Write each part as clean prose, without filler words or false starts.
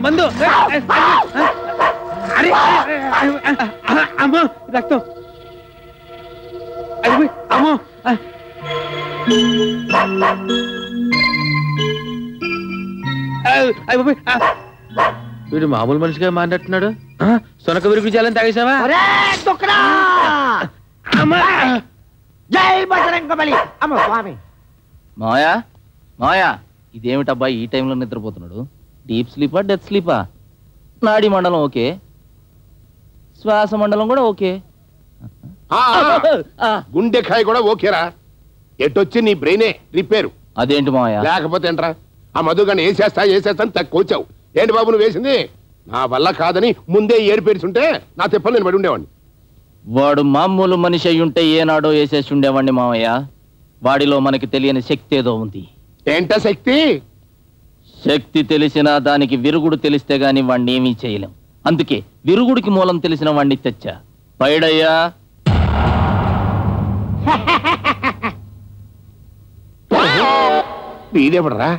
మందు అరే అమ్మో రక్తం అమ్మో వీడు మామూలు మనిషిగా మాట్లాడుతున్నాడు. సొనక విరుగు చాలని తాగేసావా? మాయా మాయా ఇదేమిటబ్బా ఈ టైంలో నిద్రపోతున్నాడు? డీప్ స్లీపా డెత్ స్లీపా? నాడీ మండలం ఓకే, శ్వాస మండలం కూడా ఓకే, గుండెకాయ కూడా ఓకేరా. ఎటొచ్చి నీ బ్రెయినే రిపేరు. అదేంటి మాయా? లేకపోతే ఏంట్రా ఆ మధుగాని వేసేస్తా అని తక్కువచ్చావు. ఏంటి బాబు నువ్వు వేసింది? నా వల్ల కాదని ముందే ఏరు పేరుచుంటే నా తిప్పలు నేను పడి ఉండేవాడిని. వాడు మామూలు మనిషి అయి ఉంటే ఏనాడో వేసేసి ఉండేవాడిని మావయ్య. వాడిలో మనకి తెలియని శక్తి ఏదో ఉంది. ఏంట శక్తి? శక్తి తెలిసినా దానికి విరుగుడు తెలిస్తే గాని వాడిని ఏమీ చేయలేం. అందుకే విరుగుడికి మూలం తెలిసిన వాడిని తెచ్చా. పైడయ్యా వీడెవడరా?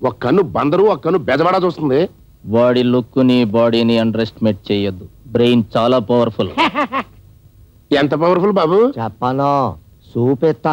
ఒక కన్ను బందరు, ఒక కన్ను బెజవాడా చూస్తుంది. వాడి లుక్ని బాడీని అండర్ ఎస్టిమేట్ చేయొద్దు. బ్రెయిన్ చాలా పవర్ఫుల్. ఎంత పవర్ఫుల్ బాబు? చెప్పను, చూపిస్తాను.